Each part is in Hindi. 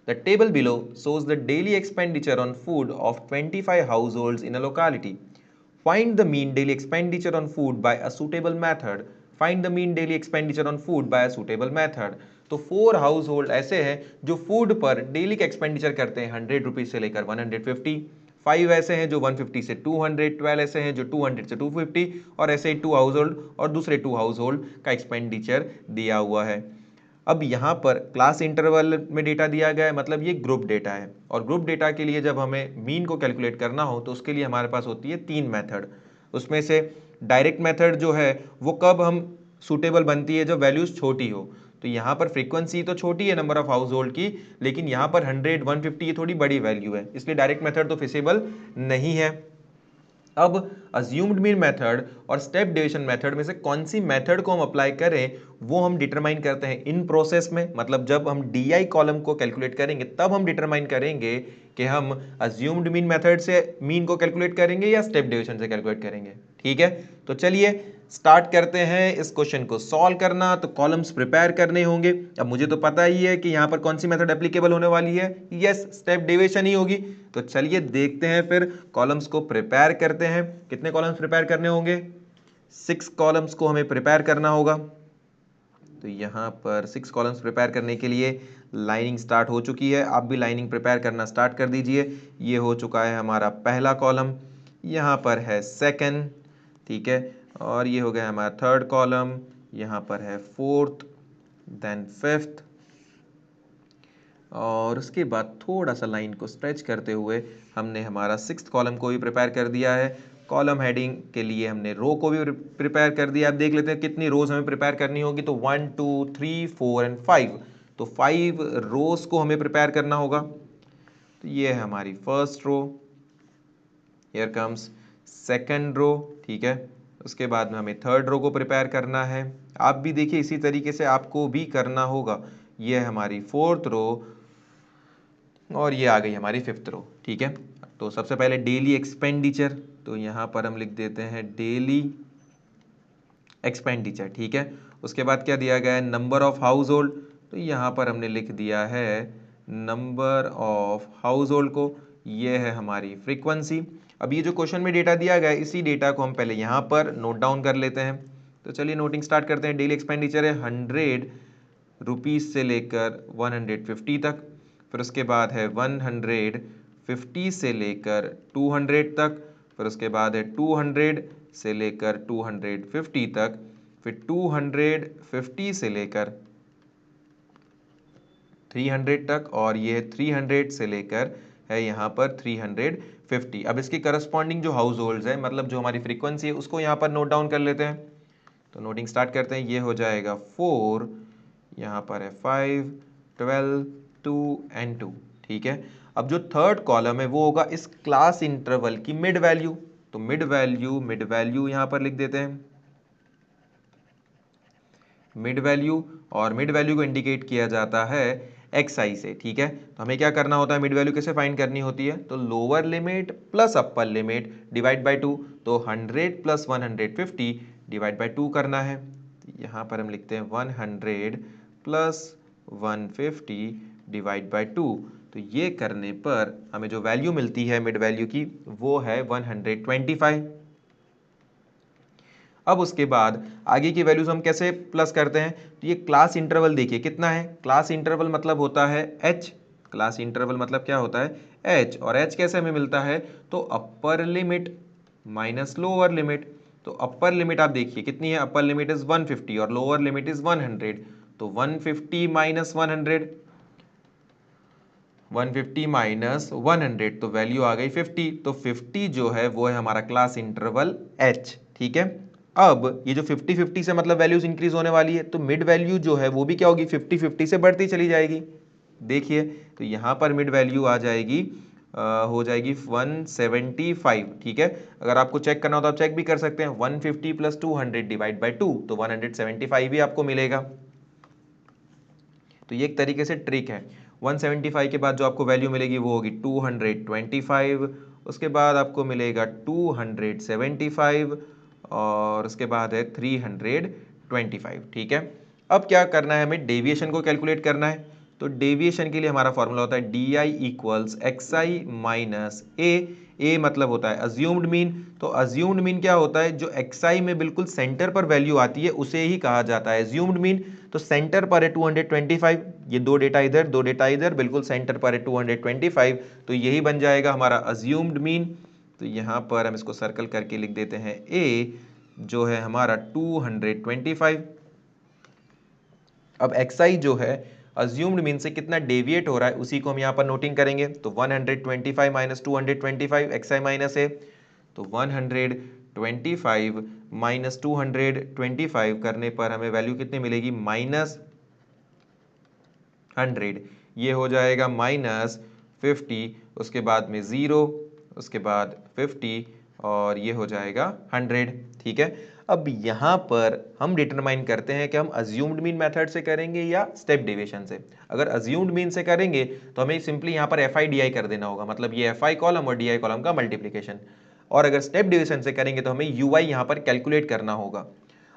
The table below shows the daily expenditure on food of 25 households in a locality. Find the mean daily expenditure on food by a suitable method. Find the mean daily expenditure on food by a suitable method. तो 4 हाउस होल्ड ऐसे हैं जो फूड पर डेली का एक्सपेंडिचर करते हैं 100 रुपीज से लेकर 150, 5 ऐसे हैं जो 150 से 200, 12 ऐसे हैं जो 200 से 250 और ऐसे ही 2 हाउस होल्ड और दूसरे 2 हाउस होल्ड का एक्सपेंडिचर दिया हुआ है। अब यहाँ पर क्लास इंटरवल में डेटा दिया गया है, मतलब ये ग्रुप डेटा है और ग्रुप डेटा के लिए जब हमें मीन को कैलकुलेट करना हो तो उसके लिए हमारे पास होती है 3 मेथड। उसमें से डायरेक्ट मेथड जो है वो कब हम सूटेबल बनती है, जब वैल्यूज छोटी हो। तो यहाँ पर फ्रीक्वेंसी तो छोटी है नंबर ऑफ हाउस होल्ड की, लेकिन यहाँ पर 100, 150 ये थोड़ी बड़ी वैल्यू है, इसलिए डायरेक्ट मेथड तो फिजिबल नहीं है। अब अज्यूम्ड मीन मेथड और स्टेप डेविएशन मेथड में से कौन सी मेथड को हम अप्लाई करें वो हम डिटरमाइन करते हैं इन प्रोसेस में, मतलब जब हम DI कॉलम को कैलकुलेट करेंगे तब हम डिटरमाइन करेंगे कि हम अज्यूम्ड मीन मेथड से मीन को कैलकुलेट करेंगे या स्टेप डेविएशन से कैलकुलेट करेंगे। ठीक है, तो चलिए स्टार्ट करते हैं इस क्वेश्चन को सॉल्व करना। तो कॉलम्स प्रिपेयर करने होंगे। अब मुझे तो पता ही है कि यहाँ पर कौन सी मेथड एप्लीकेबल होने वाली है, यस स्टेप डेविएशन ही होगी। तो चलिए देखते हैं, फिर कॉलम्स को प्रिपेयर करते हैं। कितने कॉलम्स प्रिपेयर करने होंगे? 6 कॉलम्स को हमें प्रिपेयर करना होगा। तो यहाँ पर 6 कॉलम्स प्रिपेयर करने के लिए लाइनिंग स्टार्ट हो चुकी है। आप भी लाइनिंग प्रिपेयर करना स्टार्ट कर दीजिए। ये हो चुका है हमारा पहला कॉलम, यहाँ पर है सेकंड, ठीक है, और ये हो गया हमारा थर्ड कॉलम, यहाँ पर है फोर्थ, देन फिफ्थ, और उसके बाद थोड़ा सा लाइन को स्ट्रेच करते हुए हमने हमारा 6th कॉलम को भी प्रिपेयर कर दिया है। कॉलम हेडिंग के लिए हमने रो को भी प्रिपेयर कर दिया। अब देख लेते हैं कितनी रोज हमें प्रिपेयर करनी होगी। तो 1 2 3 4 एंड 5, तो 5 रोज को हमें प्रिपेयर करना होगा। तो ये है हमारी first row, here comes second row, ठीक है। उसके बाद में हमें थर्ड रो को प्रिपेयर करना है। आप भी देखिए इसी तरीके से आपको भी करना होगा। ये है हमारी फोर्थ रो और ये आ गई हमारी फिफ्थ रो, ठीक है। तो सबसे पहले डेली एक्सपेंडिचर, तो यहाँ पर हम लिख देते हैं डेली एक्सपेंडिचर, ठीक है। उसके बाद क्या दिया गया है? नंबर ऑफ हाउस होल्ड, तो यहाँ पर हमने लिख दिया है नंबर ऑफ हाउस होल्ड को। ये है हमारी फ्रीक्वेंसी। अब ये जो क्वेश्चन में डेटा दिया गया है इसी डेटा को हम पहले यहाँ पर नोट डाउन कर लेते हैं। तो चलिए नोटिंग स्टार्ट करते हैं। डेली एक्सपेंडिचर है 100 रुपीज़ से लेकर 150 तक। फिर उसके बाद है 150 से लेकर 200 तक। फिर उसके बाद है 200 से लेकर 250 तक। फिर 250 से लेकर 300 तक, और ये 300 से लेकर है यहाँ पर 350। अब इसकी करस्पॉन्डिंग जो हाउस होल्ड्स है, मतलब जो हमारी फ्रीक्वेंसी है, उसको यहाँ पर नोट डाउन कर लेते हैं। तो नोटिंग स्टार्ट करते हैं। ये हो जाएगा 4, यहाँ पर है 5, 12, 2 एंड 2, ठीक है। अब जो थर्ड कॉलम है वो होगा इस क्लास इंटरवल की मिड वैल्यू। तो मिड वैल्यू यहाँ पर लिख देते हैं, मिड वैल्यू, और मिड वैल्यू को इंडिकेट किया जाता है xi से, ठीक है। तो हमें क्या करना होता है, मिड वैल्यू कैसे फाइंड करनी होती है? तो lower limit plus upper limit divide by 2। तो 100 प्लस 150 डिवाइड बाय 2 करना है। यहाँ पर हम लिखते हैं 100 प्लस 150 डिवाइड बाय 2। तो ये करने पर हमें जो वैल्यू मिलती है मिड वैल्यू की वो है 125। अब उसके बाद आगे की वैल्यूज हम कैसे प्लस करते हैं? तो ये क्लास इंटरवल देखिए कितना है। क्लास इंटरवल मतलब होता है h। क्लास इंटरवल मतलब क्या होता है? h। और h कैसे हमें मिलता है? तो upper limit minus lower limit. तो अपर लिमिट आप देखिए कितनी है, अपर लिमिट इज 150 और लोअर लिमिट इज 100। तो 150 माइनस 100, 150 माइनस 100, तो वैल्यू आ गई 50। तो 50 जो है वो है हमारा क्लास इंटरवल h, ठीक है। अब ये जो 50-50 से मतलब वैल्यूज इंक्रीज होने वाली है, तो मिड वैल्यू जो है वो भी क्या होगी, 50-50 से बढ़ती चली जाएगी। देखिए तो यहाँ पर मिड वैल्यू आ जाएगी, हो जाएगी 175, ठीक है। अगर आपको चेक करना हो तो आप चेक भी कर सकते हैं। 150 प्लस 200 डिवाइड बाई 2, तो 175 भी आपको मिलेगा। तो ये एक तरीके से ट्रिक है। 175 के बाद जो आपको वैल्यू मिलेगी वो होगी 225। उसके बाद आपको मिलेगा 275 और उसके बाद है 325, ठीक है। अब क्या करना है, हमें डेविएशन को कैलकुलेट करना है। तो डेविएशन के लिए हमारा फॉर्मूला होता है D I equals X I minus A मतलब होता है अज्यूम्ड मीन। तो अज्यूम्ड मीन क्या होता है, जो एक्स आई में बिल्कुल सेंटर पर वैल्यू आती है उसे ही कहा जाता है अज्यूम्ड मीन। तो सेंटर पर है 225, ये दो डेटा इधर दो डेटा इधर, बिल्कुल सेंटर पर है 225, तो यही बन जाएगा हमारा अज्यूम्ड मीन। तो यहाँ पर हम इसको सर्कल करके लिख देते हैं ए जो है हमारा 225। अब xi जो है अज्यूम्ड मीन से कितना डेविएट हो रहा है उसी को हम यहाँ पर नोटिंग करेंगे। तो 125 माइनस 225 xi माइनस ए, तो 125 माइनस 225 करने पर हमें वैल्यू कितनी मिलेगी, -100। ये हो जाएगा -50, उसके बाद में 0, उसके बाद 50 और ये हो जाएगा 100। ठीक है, अब यहाँ पर हम डिटरमाइन करते हैं कि हम अज्यूम्ड मीन मेथड से करेंगे या स्टेप डेविएशन से। अगर अज्यूम्ड मीन से करेंगे तो हमें सिंपली यहाँ पर एफ आई डी आई कर देना होगा, मतलब ये एफ आई कॉलम और डी आई कॉलम का मल्टीप्लीकेशन। और अगर स्टेप डेविएशन से करेंगे तो हमें यू आई यहाँ पर कैलकुलेट करना होगा।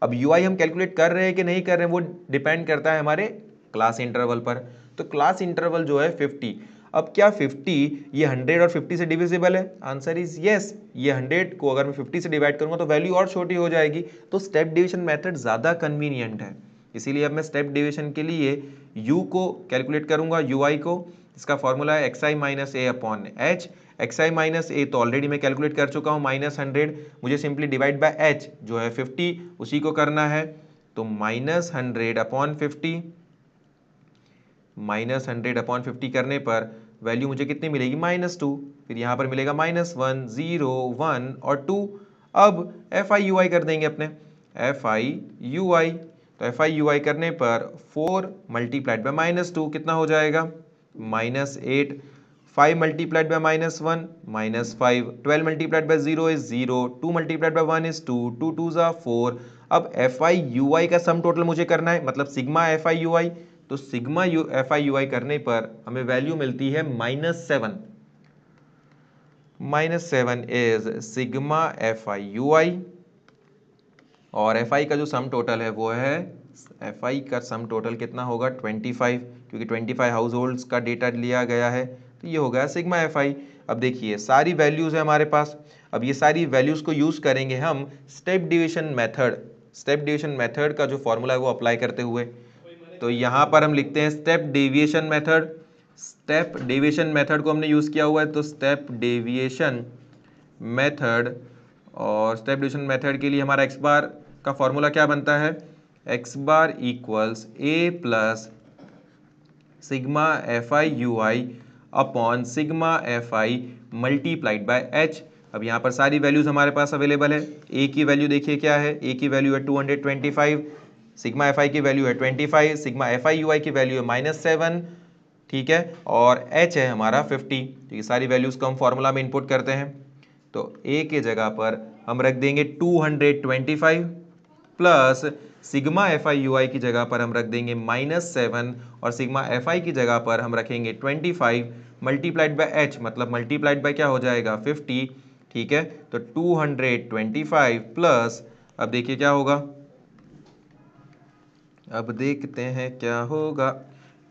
अब यू आई हम कैलकुलेट कर रहे हैं कि नहीं कर रहे हैं वो डिपेंड करता है हमारे क्लास इंटरवल पर। तो क्लास इंटरवल जो है 50। अब क्या 50 ये 100 और 50 से डिविजिबल है? Answer is yes. ये 100 को अगर मैं 50 से डिवाइड करूंगा तो वैल्यू और छोटी हो जाएगी, तो स्टेप डिवीजन मेथड ज़्यादा कन्वीनियंट है। इसीलिए अब मैं स्टेप डिवीजन के लिए u को कैलकुलेट करूंगा, ui को। इसका फॉर्मूला है xi माइनस ए अपॉन एच। xi माइनस ए तो ऑलरेडी मैं कैलकुलेट कर चुका हूँ, -100। मुझे सिंपली डिवाइड बाय h जो है 50 उसी को करना है। तो -100 अपॉन 50, -100 अपॉन 50 करने पर वैल्यू मुझे कितनी मिलेगी, -2। फिर यहाँ पर मिलेगा -1, 0, 1 और 2। अब एफ आई यू आई कर देंगे अपने, एफ आई यू आई। तो एफ आई यू आई करने पर 4 मल्टीप्लाइड बाय -2 कितना हो जाएगा, -8। 5 multiplied by -1 -5। 12 multiplied by 0 is 0। 2 multiplied by 1 is 2। 2 2 4। अब एफ आई यू आई का सम टोटल मुझे करना है, मतलब sigma F I U I. तो sigma F I U I करने पर हमें वैल्यू मिलती है -7। -7 is sigma F I U I. और एफ आई का जो सम टोटल है वो है, एफ आई का सम टोटल कितना होगा, 25, क्योंकि 25 हाउस होल्ड्स का डेटा लिया गया है। तो ये हो गया सिग्मा एफ आई। अब देखिए सारी वैल्यूज है हमारे पास। अब ये सारी वैल्यूज को यूज करेंगे हम step division method. Step division method का जो फॉर्मूला है वो अप्लाई करते हुए, तो यहाँ पर हम लिखते हैं step deviation method. Step deviation method को हमने यूज़ किया हुआ है, तो स्टेप डेविएशन मेथड। और स्टेप डेविएशन मेथड के लिए हमारा एक्स बार का फॉर्मूला क्या बनता है, x bar equals a plus sigma F I U I upon sigma F I multiplied by H. अब यहाँ पर सारी वैल्यूज हमारे पास अवेलेबल है। ए की वैल्यू देखिए क्या है, ए की वैल्यू है 225, सिग्मा एफ आई की वैल्यू है 25, sigma F I U I की वैल्यू है -7, ठीक है, और एच है हमारा 50। तो ये सारी वैल्यूज को हम फॉर्मूला में इनपुट करते हैं। तो ए के जगह पर हम रख देंगे 225 plus sigma F I U I की जगह पर हम रख देंगे -7 और सिग्मा एफ आई की जगह पर हम रखेंगे 25 मल्टीप्लाइड बाय एच, मतलब मल्टीप्लाइड बाय क्या हो जाएगा 50। ठीक है, तो 225 प्लस, अब देखिए क्या होगा, अब देखते हैं क्या होगा।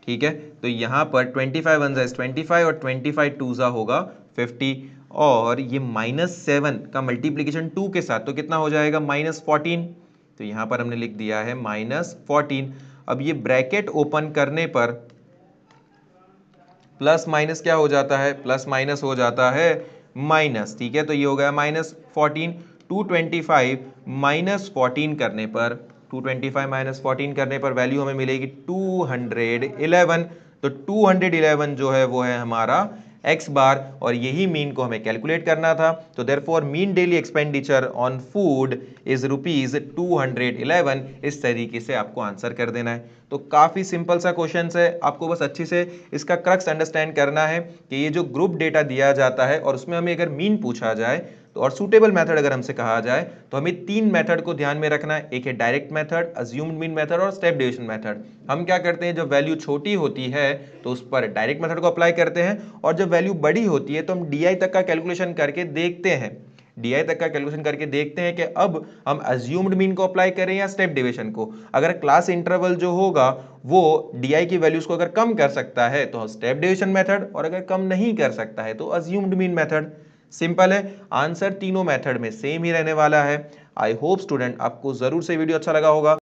ठीक है, तो यहाँ पर 25 वन इज 25 और 25 टू जा होगा 50, और ये -7 का मल्टीप्लीकेशन 2 के साथ तो कितना हो जाएगा, -14। तो यहाँ पर हमने लिख दिया है -14। अब ये ब्रैकेट ओपन करने पर प्लस माइनस क्या हो जाता है, प्लस माइनस हो जाता है माइनस। ठीक है, तो ये हो गया -14। 225 -14 करने पर, 225 -14 करने पर वैल्यू हमें मिलेगी 211। तो 211 जो है वो है हमारा एक्स बार, और यही मीन को हमें कैलकुलेट करना था। तो therefore mean daily expenditure on food is ₹211। इस तरीके से आपको आंसर कर देना है। तो काफ़ी सिंपल सा क्वेश्चन है, आपको बस अच्छे से इसका क्रक्स अंडरस्टैंड करना है कि ये जो ग्रुप डेटा दिया जाता है और उसमें हमें अगर मीन पूछा जाए तो, और सूटेबल मेथड अगर हमसे कहा जाए, तो हमें 3 मेथड को ध्यान में रखना है। एक है direct method, assumed mean method और स्टेप डेविएशन मेथड। हम क्या करते हैं, जब वैल्यू छोटी होती है तो उस पर डायरेक्ट मेथड को अप्लाई करते हैं, और जब वैल्यू बड़ी होती है तो हम DI तक का कैलकुलेशन करके देखते हैं DI तक का कैलकुलेशन करके देखते हैं कि अब हम अज्यूम्ड मीन को अप्लाई करें या स्टेप डेविएशन को। अगर क्लास इंटरवल जो होगा वो DI की वैल्यूज को अगर कम कर सकता है तो स्टेप डेविएशन मेथड, और अगर कम नहीं कर सकता है तो अज्यूम्ड मीन मेथड। सिंपल है, आंसर तीनों मेथड में सेम ही रहने वाला है। आई होप स्टूडेंट आपको जरूर से वीडियो अच्छा लगा होगा।